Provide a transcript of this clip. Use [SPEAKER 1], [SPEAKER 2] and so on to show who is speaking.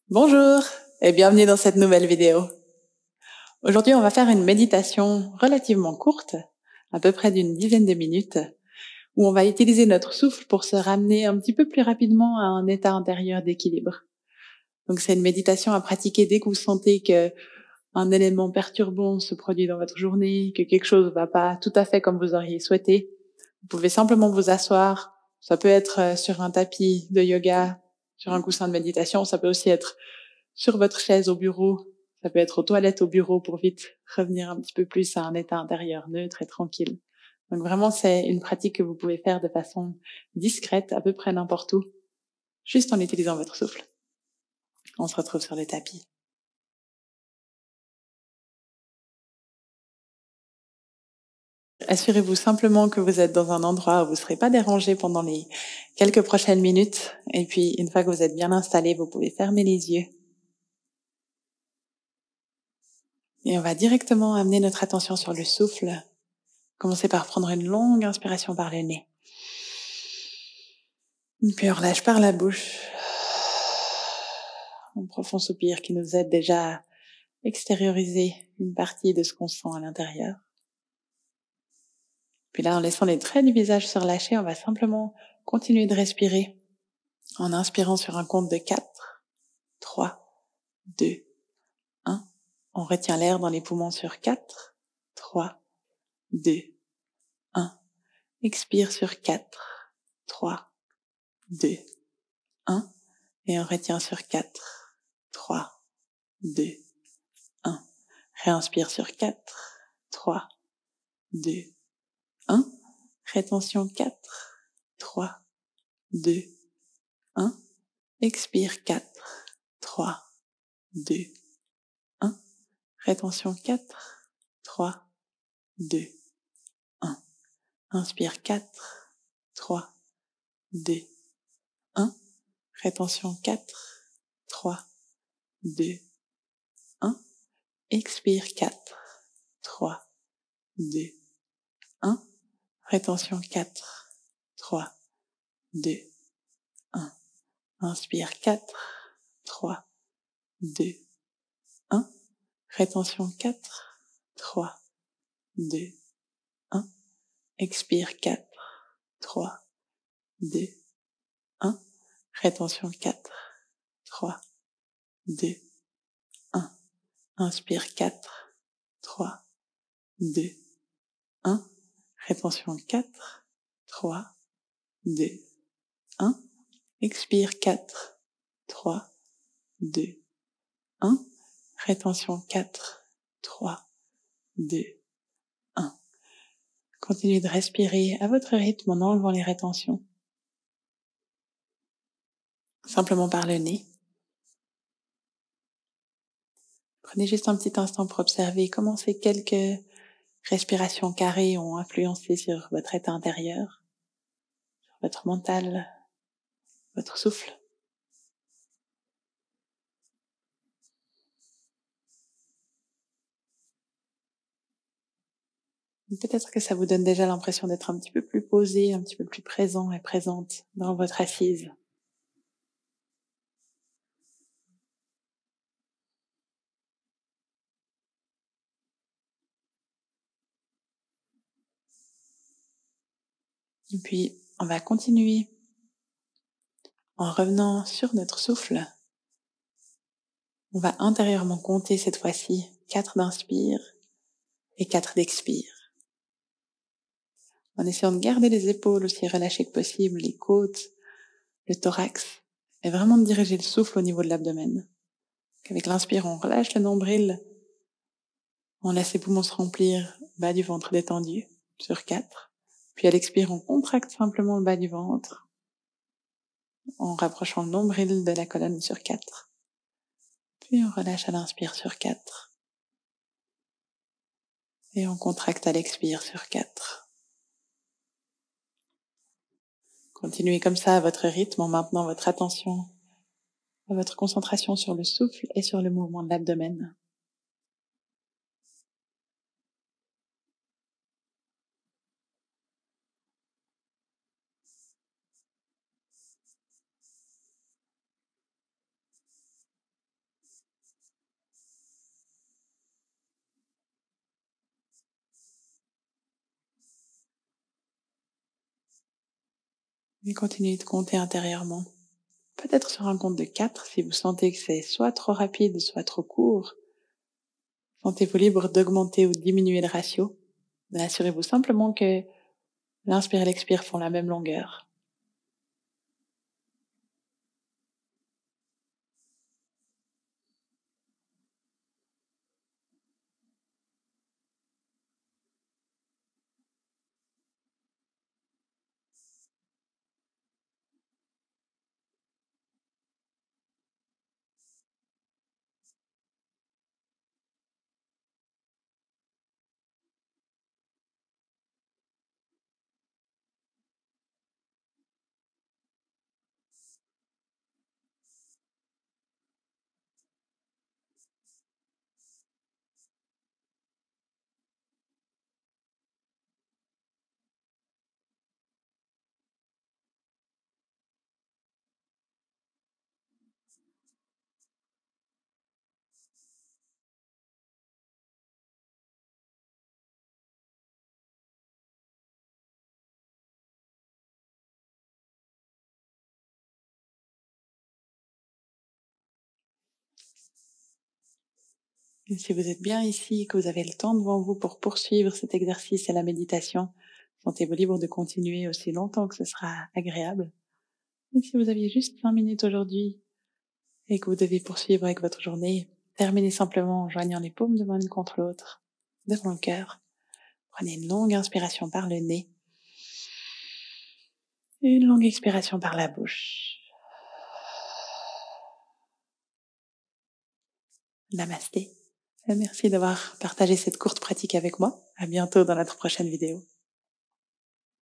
[SPEAKER 1] Bonjour et bienvenue dans cette nouvelle vidéo. Aujourd'hui, on va faire une méditation relativement courte, à peu près d'une dizaine de minutes, où on va utiliser notre souffle pour se ramener un petit peu plus rapidement à un état intérieur d'équilibre. Donc c'est une méditation à pratiquer dès que vous sentez que un élément perturbant se produit dans votre journée, que quelque chose ne va pas tout à fait comme vous auriez souhaité. Vous pouvez simplement vous asseoir. Ça peut être sur un tapis de yoga, sur un coussin de méditation. Ça peut aussi être sur votre chaise au bureau. Ça peut être aux toilettes au bureau pour vite revenir un petit peu plus à un état intérieur neutre et tranquille. Donc vraiment, c'est une pratique que vous pouvez faire de façon discrète, à peu près n'importe où, juste en utilisant votre souffle. On se retrouve sur le tapis. Assurez-vous simplement que vous êtes dans un endroit où vous ne serez pas dérangé pendant les quelques prochaines minutes. Et puis, une fois que vous êtes bien installé, vous pouvez fermer les yeux. Et on va directement amener notre attention sur le souffle. Commencez par prendre une longue inspiration par le nez. Puis on relâche par la bouche. Un profond soupir qui nous aide déjà à extérioriser une partie de ce qu'on sent à l'intérieur. Puis là, en laissant les traits du visage se relâcher, on va simplement continuer de respirer en inspirant sur un compte de 4, 3, 2, 1. On retient l'air dans les poumons sur 4, 3, 2, 1. Expire sur 4, 3, 2, 1. Et on retient sur 4, 3, 2, 1. Réinspire sur 4, 3, 2, 1. Rétention 4, 3, 2, 1. Expire 4, 3, 2, 1. Rétention 4, 3, 2, 1. Inspire 4, 3, 2, 1. Rétention 4, 3, 2, 1. Expire 4, 3, 2, 1. Rétention 4, 3, 2, 1. Inspire 4, 3, 2, 1. Rétention 4, 3, 2, 1. Expire 4, 3, 2, 1. Rétention 4, 3, 2, 1. Inspire 4, 3, 2, 1. Rétention 4, 3, 2, 1. Expire 4, 3, 2, 1. Rétention 4, 3, 2, 1. Continuez de respirer à votre rythme en enlevant les rétentions. Simplement par le nez. Prenez juste un petit instant pour observer comment ces quelques respirations carrées ont influencé sur votre état intérieur, sur votre mental, votre souffle. Peut-être que ça vous donne déjà l'impression d'être un petit peu plus posé, un petit peu plus présent et présente dans votre assise. Et puis, on va continuer en revenant sur notre souffle. On va intérieurement compter cette fois-ci 4 d'inspire et 4 d'expire. En essayant de garder les épaules aussi relâchées que possible, les côtes, le thorax, et vraiment de diriger le souffle au niveau de l'abdomen. Avec l'inspire, on relâche le nombril, on laisse les poumons se remplir, bas du ventre détendu, sur 4. Puis à l'expire, on contracte simplement le bas du ventre, en rapprochant le nombril de la colonne sur 4. Puis on relâche à l'inspire sur 4. Et on contracte à l'expire sur 4. Continuez comme ça à votre rythme en maintenant votre attention, votre concentration sur le souffle et sur le mouvement de l'abdomen. Et continuez de compter intérieurement. Peut-être sur un compte de 4 si vous sentez que c'est soit trop rapide, soit trop court. Sentez-vous libre d'augmenter ou diminuer le ratio. Mais assurez-vous simplement que l'inspire et l'expire font la même longueur. Et si vous êtes bien ici, que vous avez le temps devant vous pour poursuivre cet exercice et la méditation, sentez-vous libre de continuer aussi longtemps que ce sera agréable. Et si vous aviez juste 5 minutes aujourd'hui et que vous devez poursuivre avec votre journée, terminez simplement en joignant les paumes de main l'une contre l'autre, devant le cœur. Prenez une longue inspiration par le nez, une longue expiration par la bouche. Namasté. Merci d'avoir partagé cette courte pratique avec moi. À bientôt dans notre prochaine vidéo.